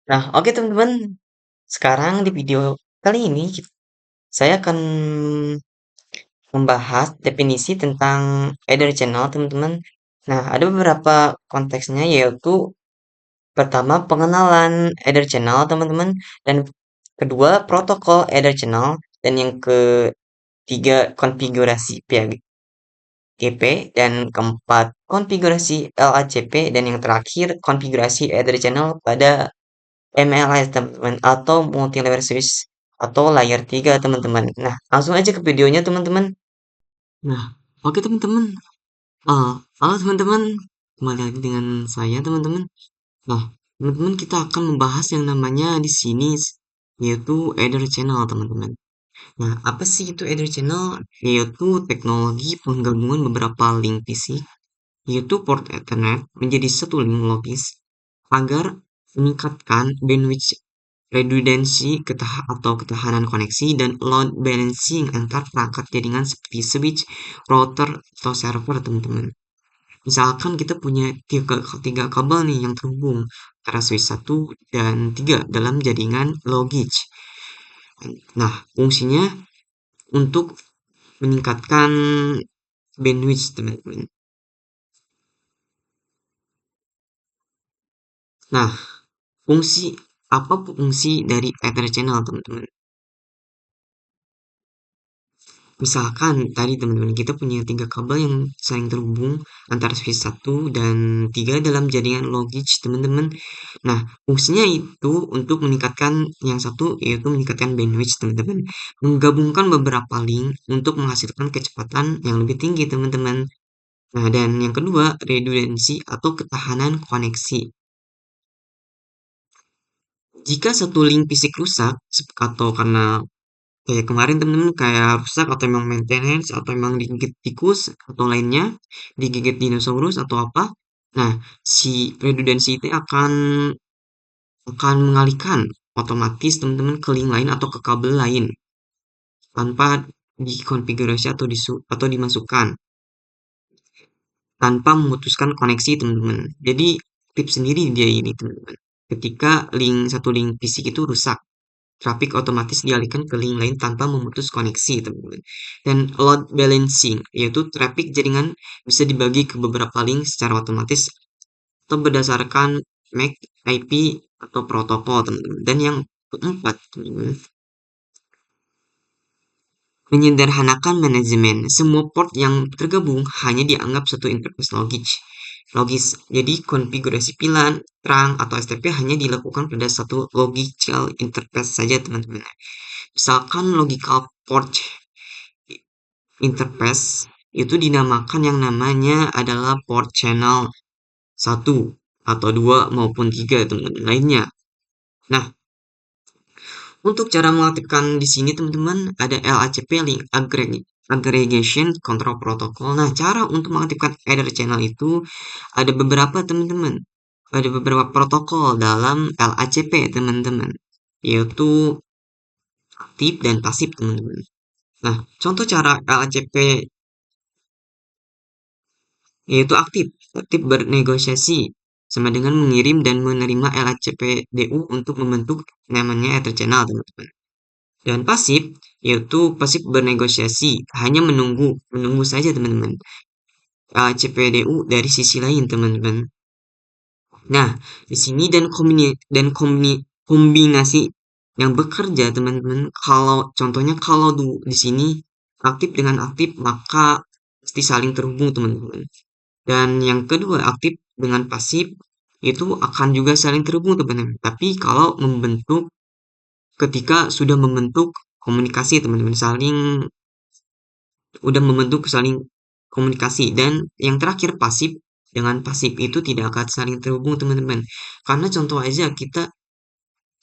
Nah, oke teman-teman. Sekarang di video kali ini saya akan membahas definisi tentang header channel, teman-teman. Nah, ada beberapa konteksnya yaitu pertama pengenalan header channel, teman-teman, dan kedua protokol header channel, dan yang ketiga konfigurasi PHP, dan keempat konfigurasi LACP, dan yang terakhir konfigurasi header channel pada MLS teman-teman atau multi layer switch atau layer 3 teman-teman. Nah, langsung aja ke videonya teman-teman. Nah, oke teman-teman. Halo teman-teman. Kembali lagi dengan saya teman-teman. Nah, teman-teman kita akan membahas yang namanya di sini yaitu header channel teman-teman. Nah, apa sih itu header channel? Yaitu teknologi penggabungan beberapa link fisik yaitu port Ethernet menjadi satu link logis agar meningkatkan bandwidth redundansi atau ketahanan koneksi dan load balancing antar perangkat jaringan seperti switch, router, atau server teman-teman. Misalkan kita punya tiga kabel nih yang terhubung antara switch 1 dan 3 dalam jaringan logis. Nah, fungsinya untuk meningkatkan bandwidth teman-teman. Nah, fungsi apa fungsi dari Ether channel teman-teman? Misalkan tadi teman-teman kita punya tiga kabel yang saling terhubung antara switch 1 dan 3 dalam jaringan logis teman-teman. Nah, fungsinya itu untuk meningkatkan yang satu yaitu meningkatkan bandwidth teman-teman. Menggabungkan beberapa link untuk menghasilkan kecepatan yang lebih tinggi teman-teman. Nah, dan yang kedua redundansi atau ketahanan koneksi. Jika satu link fisik rusak atau karena kayak kemarin temen-temen kayak rusak atau emang maintenance atau emang digigit tikus atau lainnya, digigit dinosaurus atau apa. Nah, si redundancy itu akan mengalihkan otomatis teman-teman ke link lain atau ke kabel lain tanpa dikonfigurasi atau dimasukkan tanpa memutuskan koneksi teman-teman. Jadi tips sendiri dia ini teman-teman. Ketika satu link fisik itu rusak, traffic otomatis dialihkan ke link lain tanpa memutus koneksi, teman-teman. Dan load balancing, yaitu traffic jaringan bisa dibagi ke beberapa link secara otomatis atau berdasarkan MAC, IP, atau protokol, teman-teman. Dan yang keempat, teman-teman, menyederhanakan manajemen. Semua port yang tergabung hanya dianggap satu interface logis. Jadi konfigurasi pilihan, terang, atau STP hanya dilakukan pada satu logical interface saja, teman-teman. Misalkan logical port interface itu dinamakan yang namanya adalah port channel 1 atau 2 maupun 3 teman-teman lainnya. Nah, untuk cara mengaktifkan di sini teman-teman ada LACP link aggregation control protocol. Nah, cara untuk mengaktifkan header channel itu ada beberapa teman-teman. Ada beberapa protokol dalam LACP teman-teman, yaitu aktif dan pasif teman-teman. Nah, contoh cara LACP yaitu aktif. Aktif bernegosiasi sama dengan mengirim dan menerima LHCPDU untuk membentuk namanya Ether Channel, teman-teman. Dan pasif, yaitu pasif bernegosiasi, hanya menunggu saja, teman-teman. LHCPDU dari sisi lain, teman-teman. Nah, di sini kombinasi yang bekerja, teman-teman. Kalau di sini aktif dengan aktif, maka pasti saling terhubung, teman-teman. Dan yang kedua, aktif dengan pasif itu akan juga saling terhubung teman-teman. Tapi kalau ketika sudah membentuk komunikasi teman-teman, saling komunikasi. Dan yang terakhir pasif dengan pasif itu tidak akan saling terhubung teman-teman. Karena contoh aja kita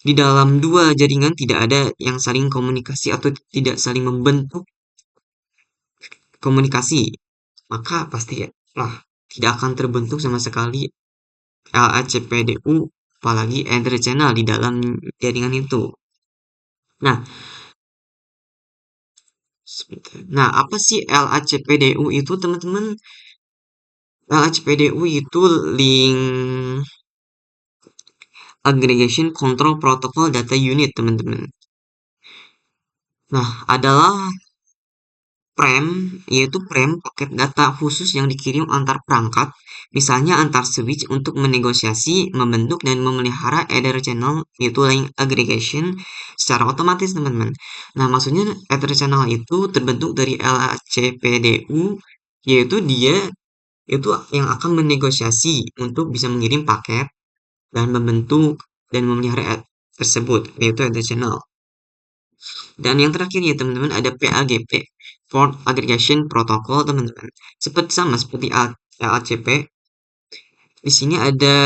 di dalam dua jaringan tidak ada yang saling komunikasi atau tidak saling membentuk komunikasi, maka pasti lah tidak akan terbentuk sama sekali LACPDU, apalagi Ether channel di dalam jaringan itu. Nah, apa sih LACPDU itu, teman-teman? LACPDU itu link Aggregation Control Protocol Data Unit, teman-teman. Nah, adalah PRAM, yaitu PRAM paket data khusus yang dikirim antar perangkat, misalnya antar switch untuk menegosiasi, membentuk, dan memelihara Ether channel, yaitu line aggregation secara otomatis, teman-teman. Nah, maksudnya Ether channel itu terbentuk dari LACPDU, yaitu dia itu yang akan menegosiasi untuk bisa mengirim paket dan membentuk dan memelihara tersebut, yaitu Ether channel. Dan yang terakhir ya teman-teman ada PAGP, Port Aggregation Protocol teman-teman. Seperti sama seperti LACP. Di sini ada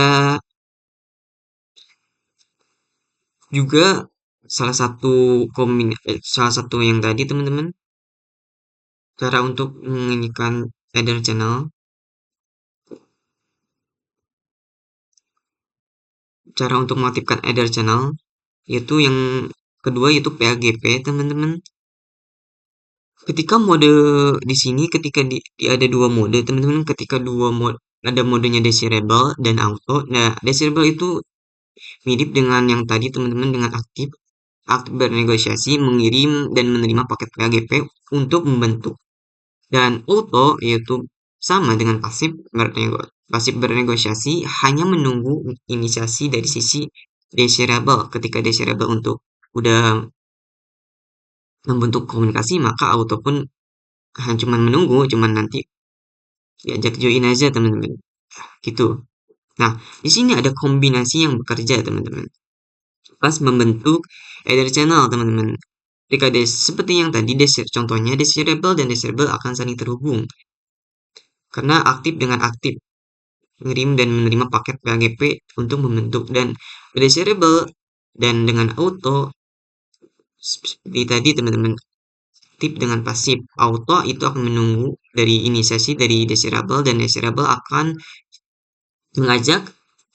juga salah satu yang tadi teman-teman, cara untuk menyanyikan header channel, cara untuk mengaktifkan header channel, yaitu yang kedua yaitu PAGP teman-teman. Ketika mode di sini ada dua mode teman-teman, ketika dua mode ada modenya desirable dan auto. Nah, desirable itu mirip dengan yang tadi teman-teman dengan aktif bernegosiasi, mengirim dan menerima paket PAGP untuk membentuk. Dan auto yaitu sama dengan pasif bernegosiasi, hanya menunggu inisiasi dari sisi desirable. Ketika desirable untuk udah membentuk komunikasi, maka auto pun hanya cuman menunggu, cuman nanti diajak join aja teman-teman. Gitu. Nah, di sini ada kombinasi yang bekerja teman-teman. Pas membentuk Ether channel teman-teman. Jika seperti yang tadi contohnya desirable dan desirable akan saling terhubung karena aktif dengan aktif mengirim dan menerima paket PHP untuk membentuk, dan desirable dan dengan auto seperti tadi teman-teman, aktif dengan pasif. Auto itu akan menunggu dari inisiasi dari desirable, dan desirable akan mengajak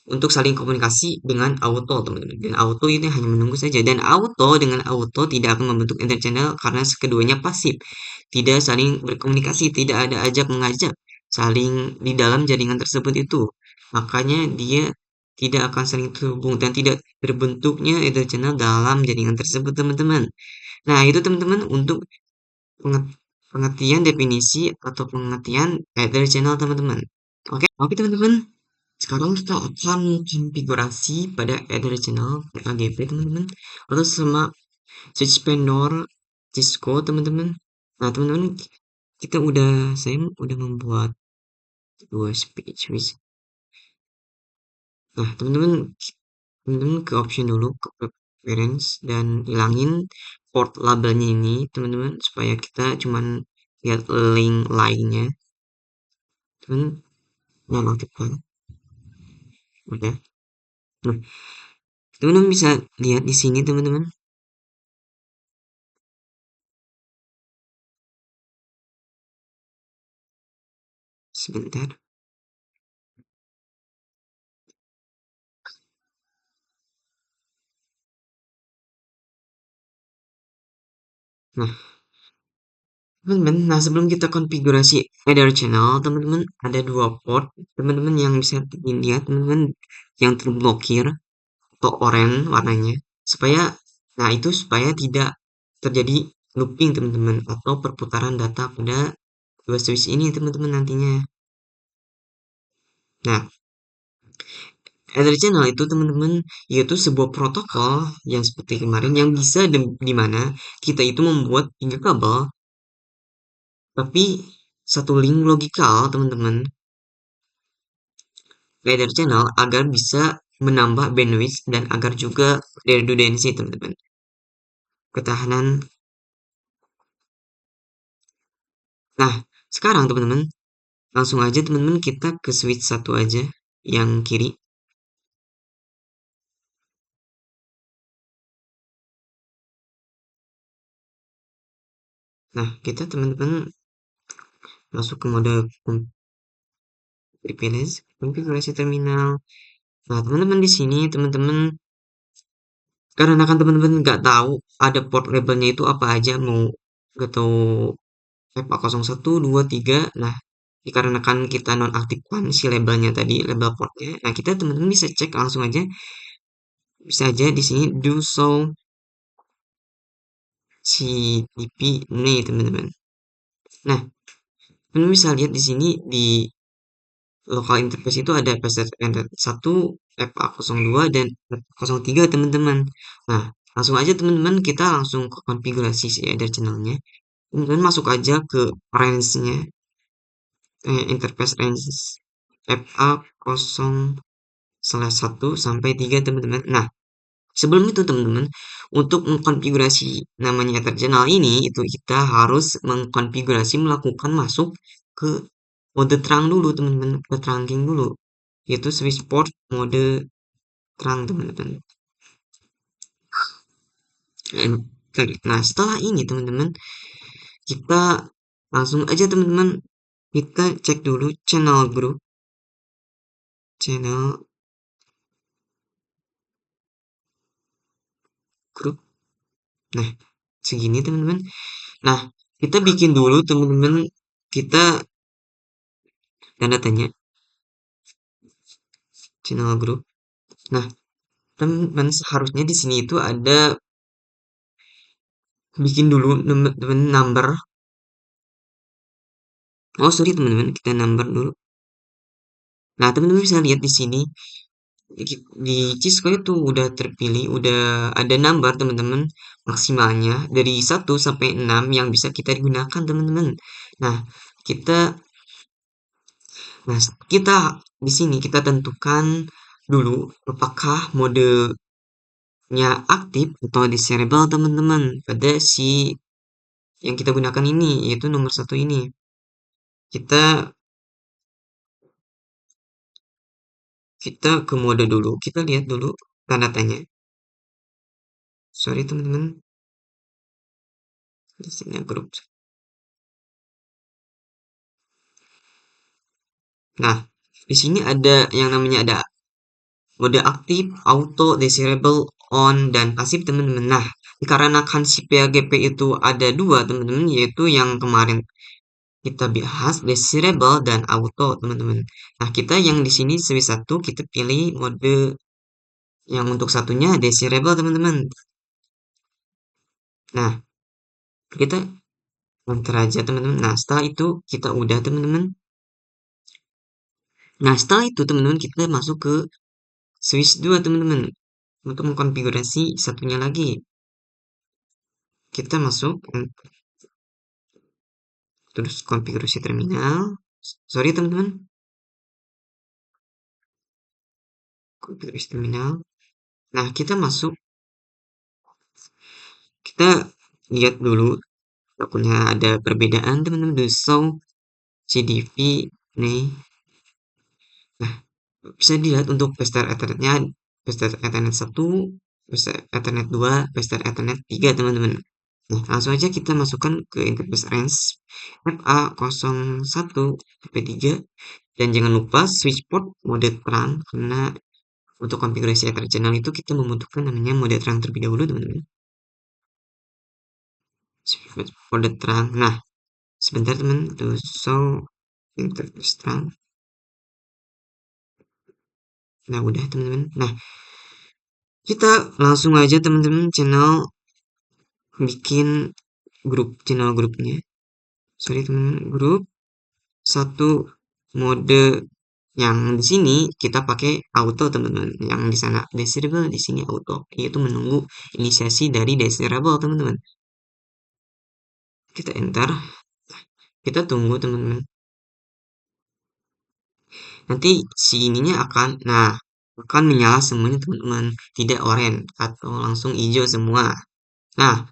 untuk saling komunikasi dengan auto teman-teman, dan auto ini hanya menunggu saja, dan auto tidak akan membentuk enter channel karena keduanya pasif, tidak saling berkomunikasi, tidak ada ajak mengajak saling di dalam jaringan tersebut itu, makanya dia tidak akan saling terhubung dan tidak terbentuknya enter channel dalam jaringan tersebut teman-teman. Nah itu teman-teman untuk pengertian definisi atau pengertian ether channel teman-teman. Oke teman-teman, sekarang kita akan konfigurasi pada Ether channel AGP teman-teman, atau sama switch vendor Cisco teman-teman. Nah teman-teman, saya udah membuat dua switch. Nah teman-teman ke option dulu, ke preference, dan hilangin port labelnya ini teman-teman, supaya kita cuman lihat link lainnya. Teman-teman nonaktifkan, udah. Nah teman-teman bisa lihat di sini teman-teman, sebentar. Nah teman-teman, nah sebelum kita konfigurasi header channel, teman-teman ada dua port, teman-teman yang bisa dilihat, teman-teman yang terblokir atau oranye warnanya, supaya, nah itu supaya tidak terjadi looping teman-teman, atau perputaran data pada dua switch ini teman-teman nantinya. Nah, header channel itu teman-teman yaitu sebuah protokol yang seperti kemarin, yang bisa di mana kita itu membuat tiga kabel, tapi satu link logikal teman-teman, ladder channel, agar bisa menambah bandwidth dan agar juga redundancy teman-teman, ketahanan. Nah sekarang teman-teman langsung aja teman-teman kita ke switch satu aja yang kiri. Nah kita teman-teman masuk ke mode konfigurasi terminal. Nah teman-teman di sini teman-teman, karena kan teman-teman nggak tahu ada port labelnya itu apa aja, mau nggak tahu FA01, 2, 3. Nah, dikarenakan kita nonaktifkan si labelnya tadi, label portnya. Nah, kita teman-teman bisa cek langsung aja bisa aja di sini do so CTP nih teman-teman. Nah, teman bisa lihat di sini di local interface itu ada PSFN1, FA02 dan FA03 teman-teman. Nah, langsung aja teman-teman kita langsung ke konfigurasi si header channelnya. Teman-teman masuk aja ke range-nya, interface range FA0/1 sampai 3 teman-teman. Nah, sebelum itu teman-teman, untuk mengkonfigurasi namanya Ether channel ini, itu kita harus mengkonfigurasi melakukan masuk ke mode terang dulu teman-teman, ke trunking dulu, yaitu switch port mode terang teman-teman. Nah, setelah ini teman-teman, kita langsung aja teman-teman, kita cek dulu channel group. Nah, segini teman-teman. Nah, kita bikin dulu teman-teman, kita tanda tanya channel group. Nah, teman-teman seharusnya di sini itu ada bikin dulu teman-teman number. Oh, sorry teman-teman, kita number dulu. Nah, teman-teman bisa lihat di sini di Cisco itu udah terpilih, udah ada number teman-teman maksimalnya dari 1 sampai 6 yang bisa kita gunakan teman-teman. Nah, kita nah kita di sini kita tentukan dulu apakah modenya aktif atau disable teman-teman pada si yang kita gunakan ini, yaitu nomor satu ini. Kita kita ke mode dulu, kita lihat dulu tanda tanya. Sorry teman-teman, di sini grup. Nah, di sini ada yang namanya ada mode aktif, auto, desirable, on, dan pasif teman-teman. Nah, dikarenakan si PAGP itu ada dua teman-teman, yaitu yang kemarin kita bahas desirable dan auto teman-teman. Nah, kita yang di sini sebagai satu kita pilih mode yang untuk satunya desirable teman-teman. Nah, kita enter aja teman-teman. Nah, setelah itu kita udah teman-teman. Nah, setelah itu teman-teman kita masuk ke switch 2 teman-teman. Untuk mengkonfigurasi satunya lagi. Kita masuk terus konfigurasi terminal. Sorry teman-teman. Konfigurasi terminal. Nah, kita masuk. Kita lihat dulu takutnya ada perbedaan teman-teman. The song CDV nih. Nah, bisa dilihat untuk pester Ethernetnya, pester Ethernet 1, pester Ethernet 2, pester Ethernet 3 teman-teman. Nah, langsung aja kita masukkan ke interface range FA01 sampai 3 dan jangan lupa switch port mode terang karena untuk konfigurasi Ether channel itu kita membutuhkan namanya mode terang terlebih dahulu teman-teman. Switch mode terang. Nah, sebentar teman, to show interface terang. Nah, udah teman-teman. Nah, kita langsung aja teman-teman bikin channel grupnya. Sorry teman-teman, grup satu mode yang di sini kita pakai auto teman-teman. Yang di sana desirable, di sini auto. Yaitu menunggu inisiasi dari desirable teman-teman. Kita enter, kita tunggu teman-teman. Nanti si ininya akan menyala semuanya teman-teman, tidak oranye atau langsung hijau semua. Nah,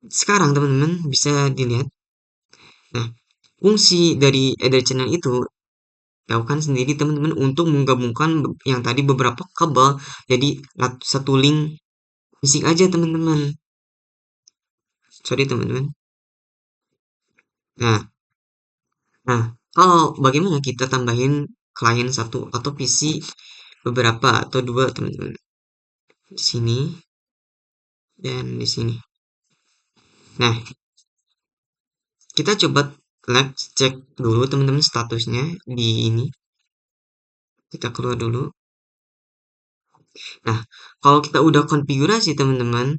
sekarang teman-teman bisa dilihat. Nah, fungsi dari Ether channel itu lakukan sendiri teman-teman untuk menggabungkan yang tadi beberapa kabel jadi satu link fisik aja teman-teman. Sorry teman-teman. Nah, nah, kalau bagaimana kita tambahin klien satu atau PC beberapa atau dua teman-teman. Di sini dan di sini. Nah, kita coba cek dulu teman-teman statusnya di ini. Kita keluar dulu. Nah, kalau kita udah konfigurasi teman-teman,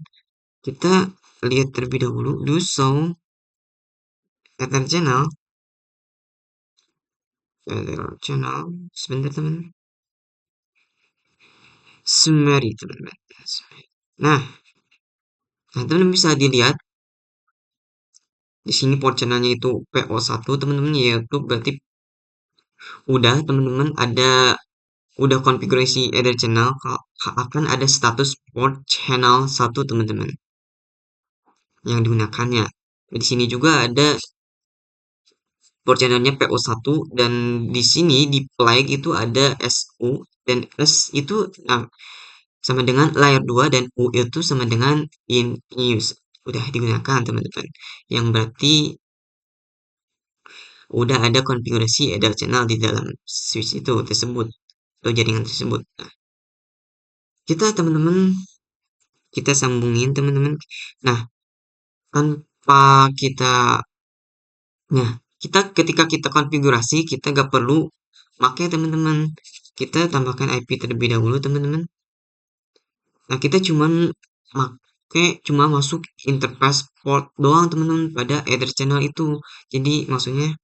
kita lihat terlebih dahulu do show ether channel sebentar teman, summary teman-teman. Nah, teman-teman bisa dilihat di sini port channelnya itu PO1 teman-teman, yaitu berarti udah teman-teman udah konfigurasi Ether channel, akan ada status port channel 1 teman-teman yang digunakannya. Di sini juga ada port channelnya PO1, dan di sini di flag itu ada SU, dan S itu sama dengan layer 2, dan U itu sama dengan in use. Udah digunakan teman-teman. Yang berarti udah ada konfigurasi Ether channel di dalam switch itu tersebut atau jaringan tersebut. Nah, kita teman-teman, kita sambungin teman-teman. Nah, tanpa kita, nah, kita ketika kita konfigurasi, kita gak perlu pakai teman-teman. Kita tambahkan IP terlebih dahulu teman-teman. Nah, kita cuma masuk interface port doang teman-teman pada Ether channel itu. Jadi maksudnya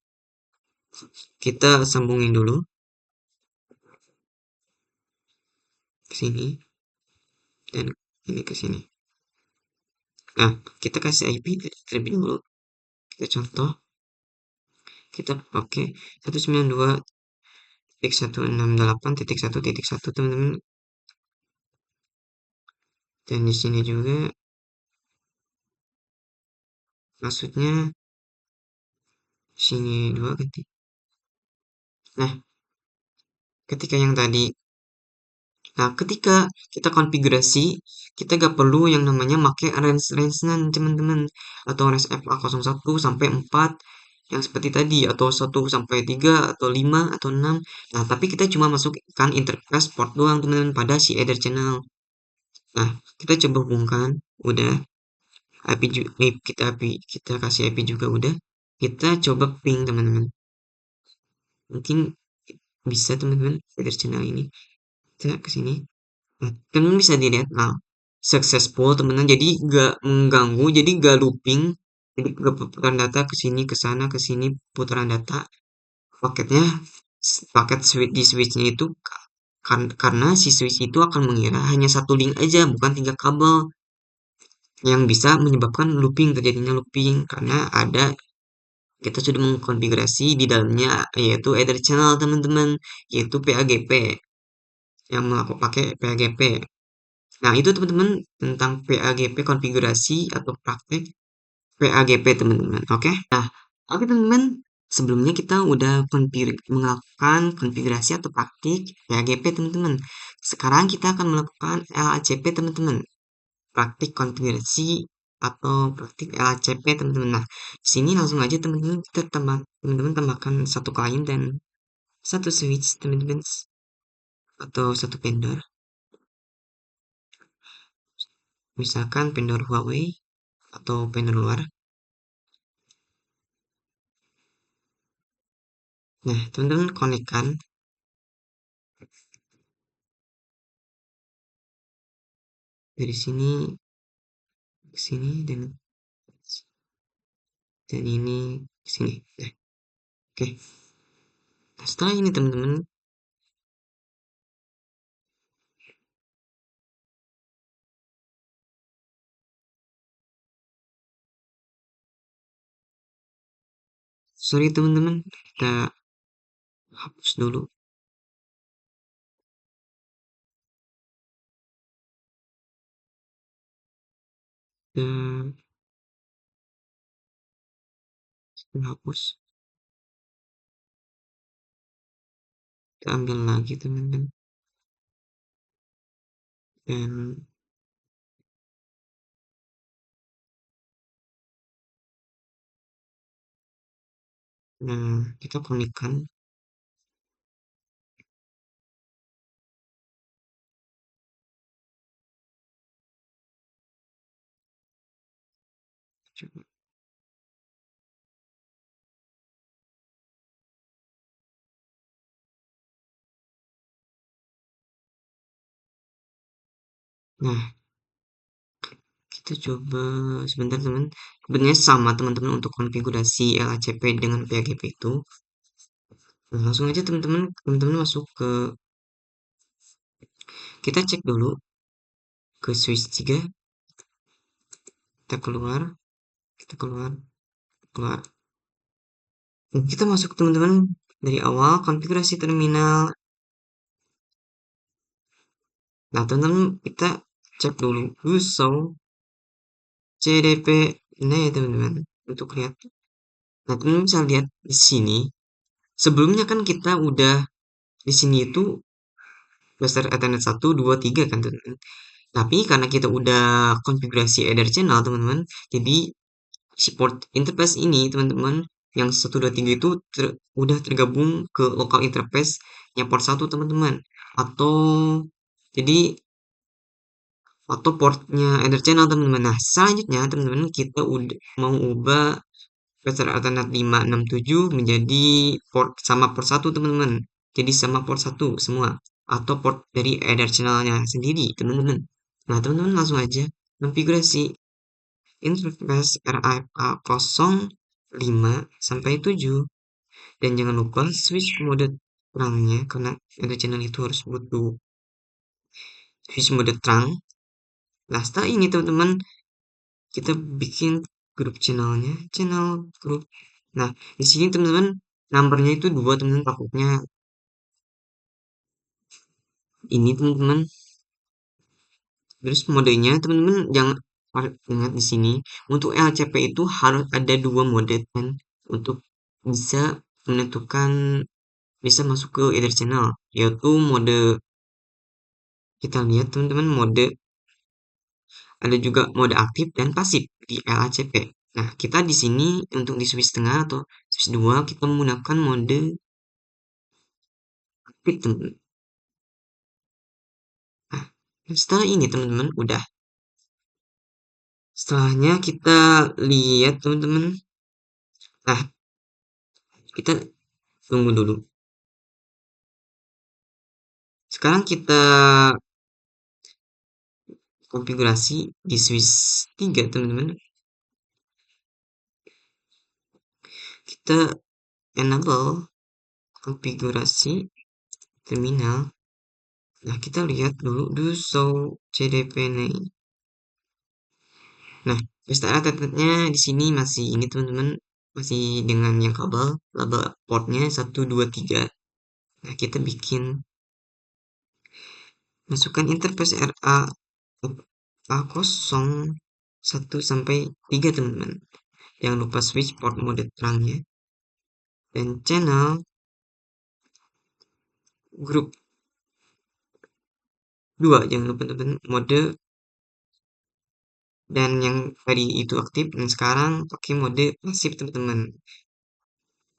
kita sambungin dulu ke sini dan ini ke sini. Nah, kita kasih IP terlebih dahulu. Kita contoh, kita pakai 192.168.1.1 teman-teman. Dan di sini juga maksudnya sini dua ganti. Nah, ketika yang tadi, nah ketika kita konfigurasi, kita gak perlu yang namanya pakai range teman-teman, atau range FA01 sampai 4 yang seperti tadi, atau 1 sampai 3 atau 5 atau 6. Nah, tapi kita cuma masukkan interface port doang teman-teman pada si Ether channel. Nah, kita coba hubungkan, udah. Kita kasih IP juga udah. Kita coba ping teman-teman. Mungkin bisa teman-teman Ether channel ini. Kita ke sini. Nah, teman bisa dilihat, nah, successful teman-teman. Jadi gak mengganggu, jadi gak looping. Jadi gak putaran data ke sini, ke sana, ke sini, putaran data. Paketnya, paket switch di switchnya itu karena si switch itu akan mengira hanya satu link aja, bukan 3 kabel, yang bisa menyebabkan looping, terjadinya looping karena kita sudah mengkonfigurasi di dalamnya, yaitu Ether channel teman-teman, yaitu PAGP, yang melakukan pakai PAGP. Nah, itu teman-teman tentang PAGP, konfigurasi atau praktek PAGP teman-teman. Oke. Nah, oke teman-teman, sebelumnya kita udah melakukan konfigurasi atau praktik PAGP teman-teman. Sekarang kita akan melakukan LACP teman-teman. Praktik konfigurasi atau praktik LACP teman-teman. Nah, di sini langsung aja teman-teman, kita teman-teman tambahkan satu klien dan satu switch teman-teman, atau satu vendor. Misalkan vendor Huawei atau vendor luar. Nah, teman-teman konekkan dari sini ke sini dan ini ke sini. Nah, oke. Nah, setelah ini teman-teman, sorry teman-teman, kita hapus dulu. Kita hapus. Kita ambil lagi teman-teman. Dan nah, kita konekkan. Coba. Nah, kita coba sebentar teman. Sebenarnya sama teman-teman untuk konfigurasi LHCP dengan PHP itu. Nah, langsung aja teman-teman masuk ke, kita cek dulu ke switch 3, kita keluar, kita keluar, keluar. Dan kita masuk teman-teman dari awal konfigurasi terminal. Nah, teman-teman kita cek dulu uso CDP. Nah ya teman-teman, untuk lihat. Nah, teman-teman bisa lihat di sini. Sebelumnya kan kita udah di sini itu cluster Ethernet 1, 2, 3 kan teman-teman. Tapi karena kita udah konfigurasi Ether channel teman-teman, jadi si port interface ini teman-teman yang 1, 2, 3 itu udah tergabung ke local interface nya port 1 teman-teman. Atau jadi atau portnya Ether channel teman-teman. Nah, selanjutnya teman-teman kita udah mau ubah cluster Ethernet 5, 6, 7 menjadi port sama port 1 teman-teman. Jadi sama port 1 semua atau port dari Ether channelnya sendiri teman-teman. Nah, teman-teman langsung aja konfigurasi interface RIA 05 sampai 7 dan jangan lupa switch mode terangnya karena Ether channel itu harus butuh switch mode terang. Nah, setelah ini teman-teman kita bikin grup channelnya, channel grup. Nah, di sini teman-teman numbernya itu dua teman-teman, takutnya ini teman-teman. Terus modenya teman-teman jangan ingat di sini untuk LCP itu harus ada dua mode kan untuk bisa menentukan bisa masuk ke Ether channel, yaitu mode, kita lihat teman-teman, mode ada juga mode aktif dan pasif di LACP. Nah, kita di sini untuk di switch tengah atau switch 2 kita menggunakan mode aktif teman-teman. Nah, setelah ini teman-teman udah. Setelahnya kita lihat teman-teman. Nah, kita tunggu dulu. Sekarang kita konfigurasi di switch 3 teman-teman. Kita enable konfigurasi terminal. Nah, kita lihat dulu do show CDP nih. Nah, pesta attachment-nya di sini masih ini teman-teman, masih dengan yang kabel portnya 1, 2, 3. Nah, kita bikin masukkan interface RA01 sampai 3 teman-teman. Jangan lupa switch port mode terangnya dan channel grup 2, jangan lupa teman-teman, mode dan yang tadi itu aktif dan sekarang pakai mode pasif teman-teman.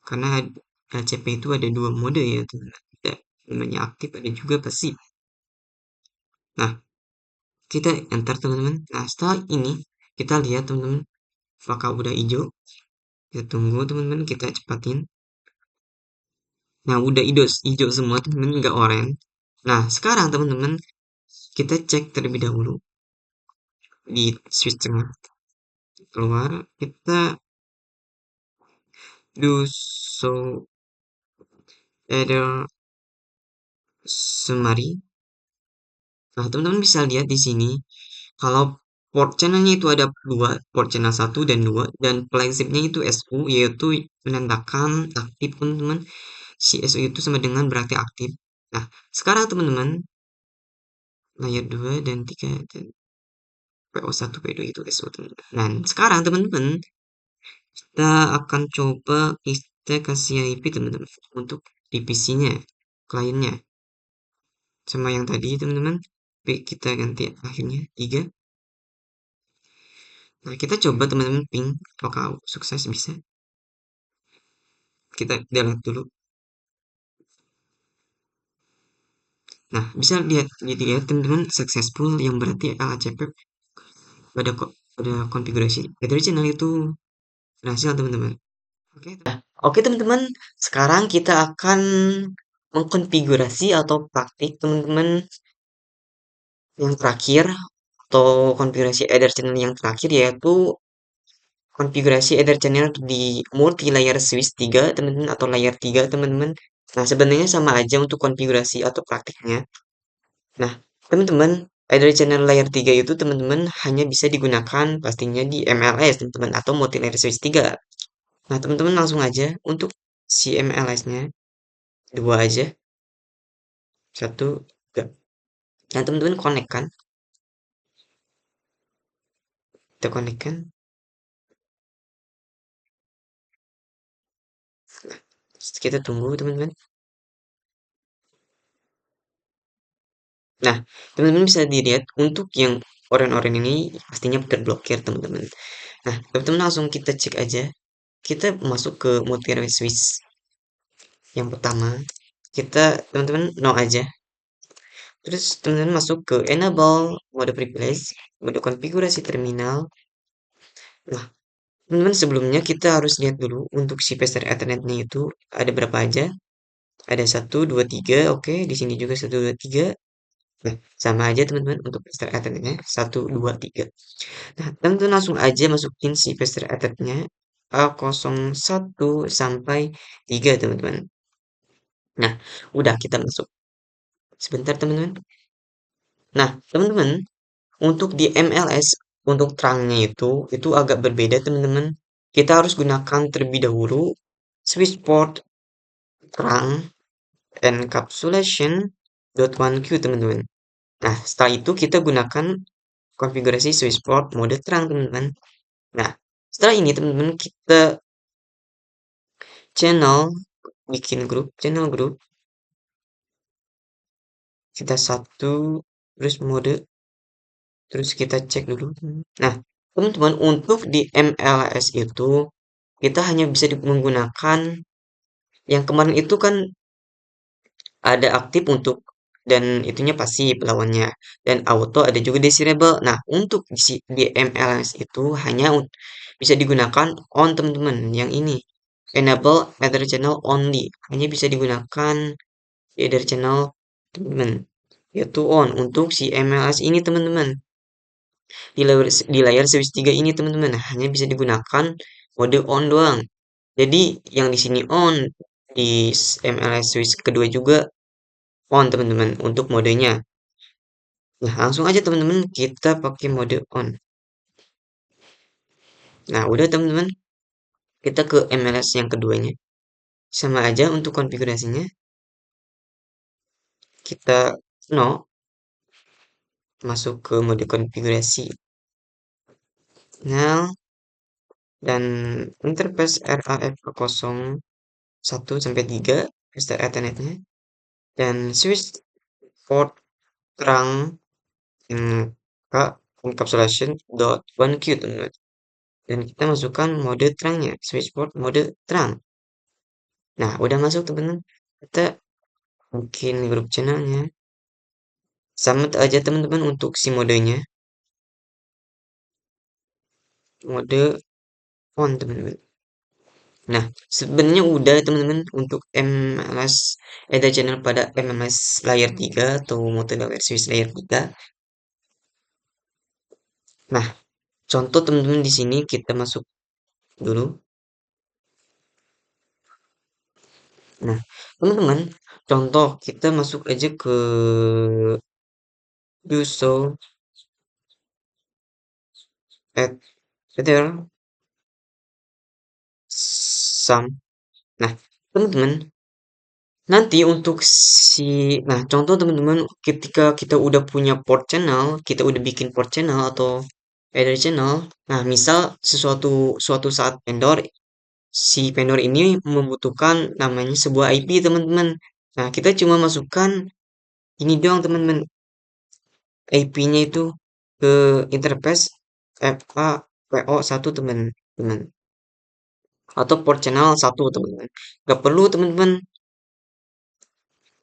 Karena LCP itu ada dua mode ya teman-teman. Ada namanya aktif, ada juga pasif. Nah, kita enter teman-teman. Nah, setelah ini kita lihat teman-teman apakah udah hijau. Kita tunggu teman-teman, kita cepatin. Nah, udah hijau semua teman-teman, nggak oranye. Nah, sekarang teman-teman kita cek terlebih dahulu di switch tengah. Keluar, kita do so error summary. Nah, teman-teman bisa lihat di sini kalau port channelnya itu ada dua, port channel 1 dan 2, dan flagshipnya itu SU, yaitu menandakan aktif teman-teman. Si SU itu sama dengan berarti aktif. Nah, sekarang teman-teman layer 2 dan 3 dan PO1, PO2 itu SU teman-teman. Nah, sekarang teman-teman kita akan coba kita kasih IP teman-teman untuk divisinya, kliennya. Sama yang tadi teman-teman, kita ganti akhirnya 3. Nah, kita coba teman-teman ping apakah sukses bisa. Kita lihat dulu. Nah, bisa lihat jadi ya teman-teman successful yang berarti LHCP pada konfigurasi Ether channel itu berhasil teman-teman. Oke teman-teman, sekarang kita akan mengkonfigurasi atau praktik teman-teman yang terakhir atau konfigurasi Ether channel yang terakhir yaitu konfigurasi Ether channel di multi layer switch 3 teman-teman atau layer 3 teman-teman. Nah, sebenarnya sama aja untuk konfigurasi atau praktiknya. Nah, teman-teman, Ether channel layer 3 itu teman-teman hanya bisa digunakan pastinya di MLS teman-teman atau multi layer switch 3. Nah, teman-teman langsung aja untuk si MLS-nya dua aja, satu, tiga. Nah, teman-teman connect kan? Kita connect kan? Terus kita tunggu teman-teman. Nah, teman-teman bisa dilihat untuk yang oranye-oranye ini pastinya terblokir teman-teman. Nah, teman-teman langsung kita cek aja. Kita masuk ke multi switch yang pertama. Kita teman-teman no aja. Terus teman-teman masuk ke enable mode privilege, mode konfigurasi terminal. Nah, teman-teman sebelumnya kita harus lihat dulu untuk si peser Ethernetnya itu ada berapa aja. Ada satu, dua, tiga. Oke, di sini juga satu, dua, tiga. Nah, sama aja teman-teman untuk peser Ethernetnya satu, dua, tiga. Nah, teman-teman langsung aja masukin si peser Ethernetnya A01 sampai 3 teman-teman. Nah, udah kita masuk. Sebentar teman-teman. Nah, teman-teman, untuk di MLS, untuk terangnya itu agak berbeda teman-teman. Kita harus gunakan terlebih dahulu switch port terang encapsulation .1Q teman-teman. Nah, setelah itu kita gunakan konfigurasi switch port mode terang teman-teman. Nah, setelah ini teman-teman kita channel bikin grup, channel grup, kita satu, terus mode, terus kita cek dulu. Nah, teman-teman untuk di MLS itu kita hanya bisa menggunakan yang kemarin itu kan ada aktif untuk dan itunya pasif lawannya dan auto ada juga desirable. Nah, untuk di MLS itu hanya bisa digunakan on teman-teman. Yang ini enable ether channel only hanya bisa digunakan di ether channel teman-teman yaitu on untuk si MLS ini teman-teman. Di layar switch 3 ini teman-teman hanya bisa digunakan mode on doang. Jadi yang di sini on di MLS switch kedua juga on teman-teman untuk modenya. Nah, langsung aja teman-teman kita pakai mode on. Nah, udah teman-teman, kita ke MLS yang keduanya. Sama aja untuk konfigurasinya. Kita no masuk ke mode konfigurasi. Nah, dan interface RAF01 sampai 3 Ether Ethernetnya dan switch port terang ke encapsulation dot one q teman-teman. Dan kita masukkan mode terangnya, switch port mode terang. Nah, udah masuk teman-teman. Kita bikin grup channelnya. Sama aja teman-teman untuk si modenya. Mode on teman-teman. Nah, sebenarnya udah teman-teman untuk MLS ada channel pada MLS layer 3 atau mode layer switch layer 3. Nah, contoh teman-teman di sini kita masuk dulu. Nah, teman-teman, contoh kita masuk aja ke do so at there some. Nah, teman-teman, nanti untuk nah contoh teman-teman ketika kita udah punya port channel, kita udah bikin port channel atau header channel. Nah, misal suatu saat si vendor ini membutuhkan namanya sebuah IP teman-teman. Nah, kita cuma masukkan ini doang teman-teman. IP-nya itu ke interface FAPO1 teman-teman. Atau port channel 1 teman-teman. Gak perlu teman-teman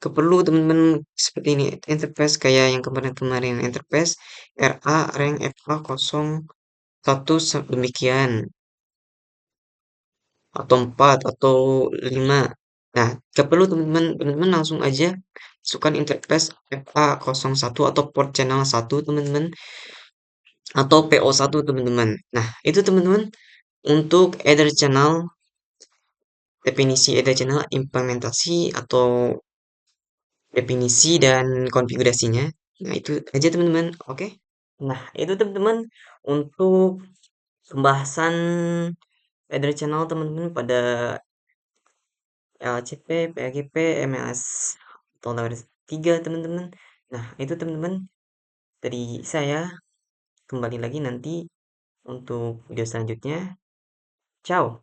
perlu teman-teman seperti ini interface kayak yang kemarin-kemarin interface RA rank FA01 demikian atau 4 atau 5. Nah, gak perlu teman-teman langsung aja masukkan interface FA01 atau port channel 1 teman-teman atau PO1 teman-teman. Nah, itu teman-teman untuk Ether channel, definisi Ether channel, implementasi atau definisi dan konfigurasinya. Nah, itu aja teman-teman. Oke. Nah, itu teman-teman untuk pembahasan Ether channel teman-teman pada LCP, PGP, MLS atau layer 3 teman-teman. Nah, itu teman-teman dari saya. Kembali lagi nanti untuk video selanjutnya. Ciao.